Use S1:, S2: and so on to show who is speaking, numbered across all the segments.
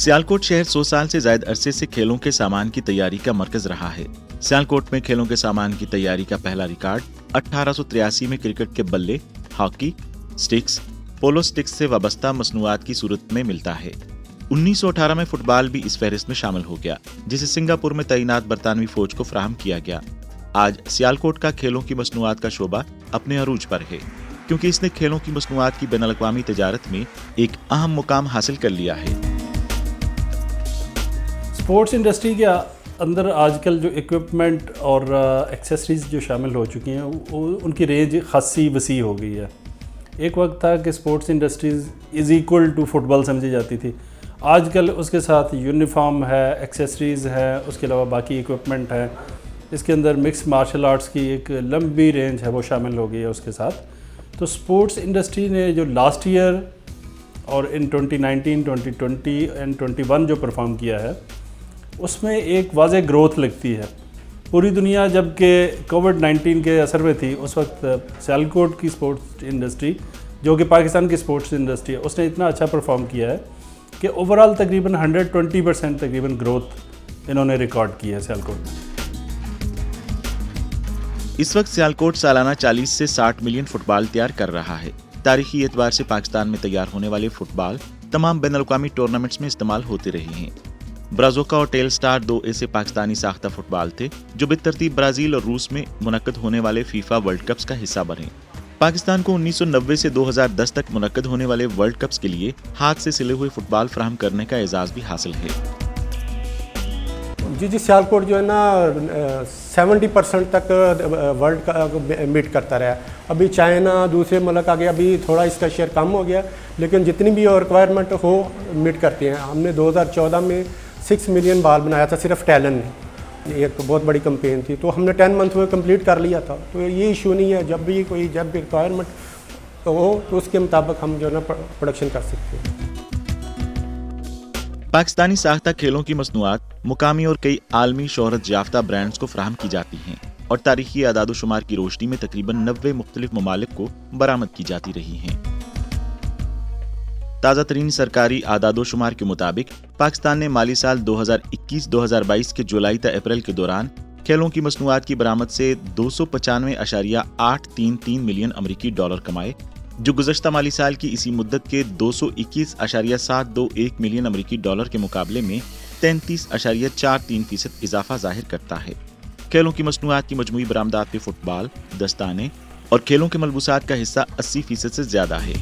S1: सियालकोट शहर 100 साल से ज्यादा अरसे से खेलों के सामान की तैयारी का मरकज रहा है। सियालकोट में खेलों के सामान की तैयारी का पहला रिकॉर्ड 1883 में क्रिकेट के बल्ले, हॉकी स्टिक्स, पोलो स्टिक्स से वाबस्ता मसनूआत की सूरत में मिलता है। 1918 में फुटबॉल भी इस फहरिस्त में शामिल हो गया, जिसे सिंगापुर में तैनात बरतानवी फौज को फराहम किया गया। आज सियालकोट का खेलों की मसनूआत का शोबा अपने अरूज पर है, क्योंकि इसने खेलों की मसनूआत की बैनुल-अक़वामी तिजारत में एक अहम मुकाम हासिल कर लिया है।
S2: स्पोर्ट्स इंडस्ट्री के अंदर आजकल जो इक्विपमेंट और एक्सेसरीज़ जो शामिल हो चुकी हैं उनकी रेंज खासी वसी हो गई है। एक वक्त था कि sports industries is equal to football समझी जाती थी। आजकल उसके साथ यूनिफॉर्म है, एक्सेसरीज़ है, उसके अलावा बाकी इक्विपमेंट है। इसके अंदर मिक्स मार्शल आर्ट्स की एक लंबी रेंज है, वो शामिल हो गई है उसके साथ। तो स्पोर्ट्स इंडस्ट्री ने जो लास्ट ईयर और इन 2019, 2020 एंड 21 जो परफॉर्म किया है, उसमें एक वाज़ेह ग्रोथ लगती है। पूरी दुनिया जबकि कोविड-19 के असर में थी, उस वक्त सियालकोट की स्पोर्ट्स इंडस्ट्री, जो कि पाकिस्तान की स्पोर्ट्स इंडस्ट्री है, उसने इतना अच्छा परफॉर्म किया है कि ओवरऑल तकरीबन 120% तकरीबन ग्रोथ इन्होंने रिकॉर्ड की है सियालकोट में।
S1: इस वक्त सियालकोट सालाना 40 से 60 मिलियन फुटबॉल तैयार कर रहा है। तारीखी एतबार से पाकिस्तान में तैयार होने वाले फुटबॉल तमाम बैनुल-अक़वामी टूर्नामेंट्स में इस्तेमाल होते रहे हैं। ब्राज़ोका और टेल स्टार 2 ऐसे पाकिस्तानी साख्ता फुटबॉल थे जो बेतरतीब ब्राज़ील और रूस में मुनक्कद होने वाले फीफा वर्ल्ड कप्स का हिस्सा बने। पाकिस्तान को 1990 से 2010 तक मुनक्कद होने वाले वर्ल्ड कप्स के लिए हाथ से सिले हुए फुटबॉल फराहम करने का एजाज़ भी हासिल है।
S3: जी सियालकोट जो है ना 70% तक वर्ल्ड का मीट करता रहा। अभी चाइना, दूसरे मुल्क आगे अभी थोड़ा इसका शेयर कम हो गया, लेकिन जितनी भी रिक्वायरमेंट हो मीट करते हैं। हमने 2014 में 6 मिलियन बाल बनाया था सिर्फ टैलन ने, एक बहुत बड़ी कंपेन थी, तो हमने 10 मंथ में कंप्लीट कर लिया था। तो ये इशू नहीं है, जब भी रिक्वायरमेंट हो तो उसके मुताबिक हम जो है ना प्रोडक्शन कर सकते हैं।
S1: पाकिस्तानी साख्ता खेलों की मसनूआत मुकामी और कई आलमी शोहरत याफ्ता ब्रांड्स को फराहम की जाती हैं और तारीखी आदाद शुमार की रोशनी में तकरीबन 90 मुख्तलिफ ममालिक को बरामद की जाती रही हैं। ताज़ा तरीन सरकारी आदाद शुमार के मुताबिक पाकिस्तान ने माली साल 2021-2022 के जुलाई से अप्रैल के दौरान खेलों की मसनूआत की बरामद से 295.833 मिलियन अमरीकी डॉलर कमाए, जो गुज़श्ता माली साल की इसी मुद्दत के 221.721 मिलियन अमरीकी डॉलर के मुकाबले में 33.43% इजाफा जाहिर करता है। खेलों की मसनूआत की मजमूई बरामदात पे फुटबॉल, दस्ताने और खेलों के मलबूसात का हिस्सा 80% से ज़्यादा है।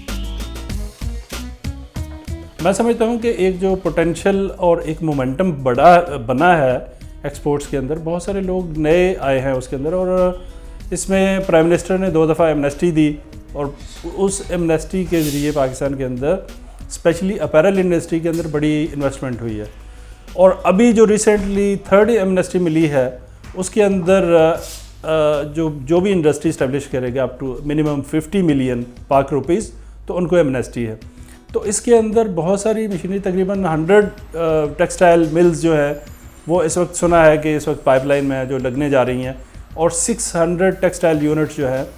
S2: मैं समझता हूँ कि एक जो पोटेंशियल और एक मोमेंटम बना है एक्सपोर्ट्स के अंदर, बहुत सारे लोग नए आए हैं उसके अंदर, और इसमें प्राइम मिनिस्टर ने 2 दफ़ा एमनेस्टी दी और उस एमनेस्टी के ज़रिए पाकिस्तान के अंदर स्पेशली अपैरल इंडस्ट्री के अंदर बड़ी इन्वेस्टमेंट हुई है। और अभी जो रिसेंटली 3rd एमनेस्टी मिली है, उसके अंदर जो भी इंडस्ट्री इस्टेब्लिश करेगा अप टू मिनिमम 50 मिलियन पाक रुपीज़, तो उनको एमनेस्टी है। तो इसके अंदर बहुत सारी मशीनरी, तकरीबन 100 टेक्सटाइल मिल्स जो है वो इस वक्त सुना है कि इस वक्त पाइपलाइन में जो लगने जा रही हैं, और 600 टेक्सटाइल यूनिट्स जो है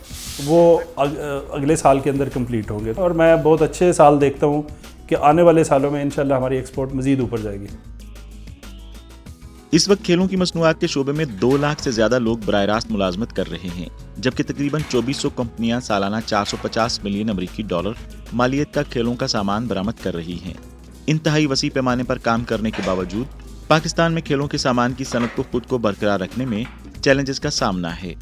S2: वो अगले साल के अंदर कंप्लीट होंगे। और मैं बहुत अच्छे साल देखता हूँ कि आने वाले सालों में इंशाल्लाह हमारी एक्सपोर्ट मज़ीद ऊपर जाएगी।
S1: इस वक्त खेलों की मसनूआत के शोबे में 2 लाख से ज्यादा लोग बराह रास्त मुलाजमत कर रहे हैं, जबकि तकरीबन 2400 कंपनियां सालाना 450 मिलियन अमरीकी डॉलर मालियत का खेलों का सामान बरामद कर रही हैं। इंतहाई वसी पैमाने पर काम करने के बावजूद पाकिस्तान में खेलों के सामान की सनत को खुद को बरकरार रखने में चैलेंजेस का सामना है।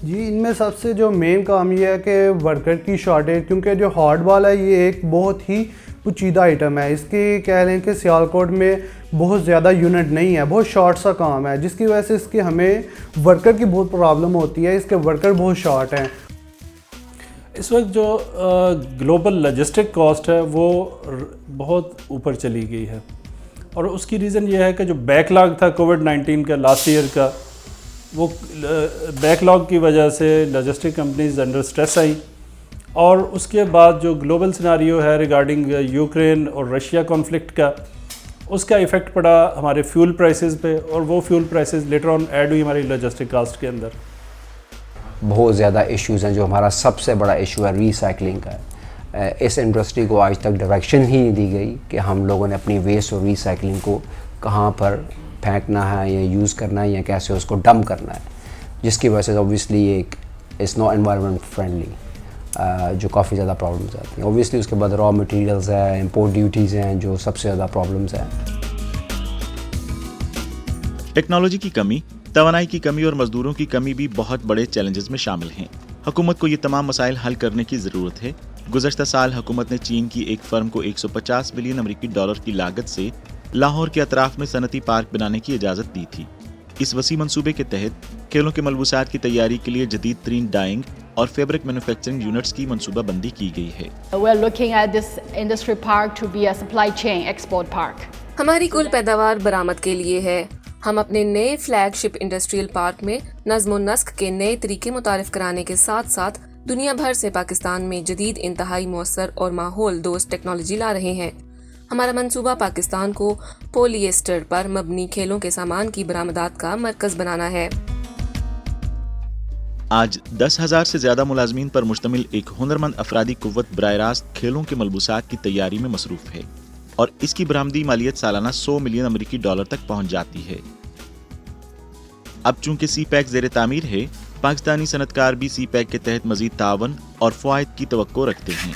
S4: जी, इनमें सबसे जो मेन काम ये है कि वर्कर की शॉर्टेज, क्योंकि जो हार्डबॉल है ये एक बहुत ही पेचीदा आइटम है। इसकी कह लें कि सियालकोट में बहुत ज़्यादा यूनिट नहीं है, बहुत शॉर्ट सा काम है, जिसकी वजह से इसकी हमें वर्कर की बहुत प्रॉब्लम होती है। इसके वर्कर बहुत शॉर्ट हैं।
S2: इस वक्त जो ग्लोबल लॉजिस्टिक कॉस्ट है वो बहुत ऊपर चली गई है, और उसकी रीज़न ये है कि जो बैकलॉग था कोविड-19 का लास्ट ईयर का, वो बैकलॉग की वजह से logistic companies under stress I, और उसके बाद जो ग्लोबल सिनारियो है रिगार्डिंग यूक्रेन और रशिया कॉन्फ्लिक्ट का, उसका इफ़ेक्ट पड़ा हमारे फ्यूल प्राइसेस पे, और वो fuel prices later on add हुई हमारी लॉजिस्टिक कास्ट के अंदर।
S5: बहुत ज़्यादा इश्यूज़ हैं। जो हमारा सबसे बड़ा इशू है रीसाइकलिंग का है। اس انڈسٹری کو آج تک ڈائریکشن ہی نہیں دی گئی کہ ہم لوگوں نے اپنی ویسٹ اور ریسائکلنگ کو کہاں پر پھینکنا ہے یا یوز کرنا ہے یا کیسے اس کو ڈمپ کرنا ہے, جس کی وجہ سے اوبویسلی ایک اٹس ناٹ انوائرمنٹ فرینڈلی, جو کافی زیادہ پرابلمس آتی ہیں. اوبویسلی اس کے بعد را مٹیریلز ہیں, امپورٹ ڈیوٹیز ہیں جو سب سے زیادہ پرابلمس ہیں.
S1: ٹیکنالوجی کی کمی, توانائی کی کمی اور مزدوروں کی کمی بھی بہت بڑے چیلنجز میں شامل ہیں. حکومت کو یہ تمام مسائل حل کرنے کی ضرورت ہے. گزشتہ سال حکومت نے چین کی ایک فرم کو 150 بلین امریکی ڈالر کی لاگت سے لاہور کے اطراف میں صنعتی پارک بنانے کی اجازت دی تھی. اس وسیع منصوبے کے تحت کھیلوں کے ملبوسات کی تیاری کے لیے جدید ترین ڈائنگ اور فیبرک مینوفیکچرنگ یونٹس کی منصوبہ بندی کی گئی ہے.
S6: We're looking at this industry park to be a supply chain export park.
S7: ہماری کل پیداوار برآمد کے لیے ہے. ہم اپنے نئے فلیگ شپ انڈسٹریل پارک میں نظم و نسق کے نئے طریقے متعارف کرانے کے ساتھ ساتھ دنیا بھر سے پاکستان میں جدید انتہائی مؤثر اور ماحول دوست ٹیکنالوجی لا رہے ہیں. ہمارا منصوبہ پاکستان کو پولی ایسٹر پر مبنی کھیلوں کے سامان کی برآمدات کا مرکز بنانا ہے.
S1: آج 10,000 سے زیادہ ملازمین پر مشتمل ایک ہنرمند افرادی قوت براہ راست کھیلوں کے ملبوسات کی تیاری میں مصروف ہے اور اس کی برآمدی مالیت سالانہ 100 ملین امریکی ڈالر تک پہنچ جاتی ہے. اب چونکہ سی پیک زیر تعمیر ہے, پاکستانی صنعت کار بھی سی پیک کے تحت مزید تعاون اور فوائد کی توقع رکھتے ہیں.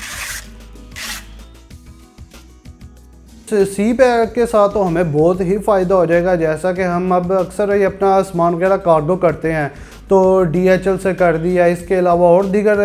S4: سی پیک کے ساتھ تو ہمیں بہت ہی فائدہ ہو جائے گا. جیسا کہ ہم اب اکثر ہی اپنا سامان وغیرہ کارگو کرتے ہیں تو ڈی ایچ ایل سے کر دیا, اس کے علاوہ اور دیگر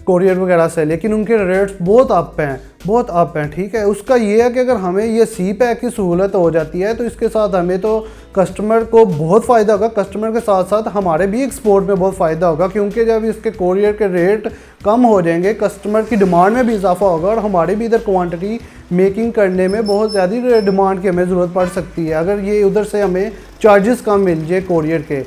S4: کوریئر وغیرہ سے, لیکن ان کے ریٹس بہت اپ ہیں. ٹھیک ہے, اس کا یہ ہے کہ اگر ہمیں یہ سی پیک کی سہولت ہو جاتی ہے تو اس کے ساتھ ہمیں تو کسٹمر کو بہت فائدہ ہوگا. کسٹمر کے ساتھ ساتھ ہمارے بھی ایکسپورٹ میں بہت فائدہ ہوگا, کیونکہ جب اس کے کوریئر کے ریٹ کم ہو جائیں گے, کسٹمر کی ڈیمانڈ میں بھی اضافہ ہوگا اور ہمارے بھی ادھر کوانٹٹی میکنگ کرنے میں بہت زیادہ ڈیمانڈ کی ہمیں ضرورت پڑ سکتی ہے اگر یہ ادھر سے ہمیں چارجز کم مل جائے کوریئر کے.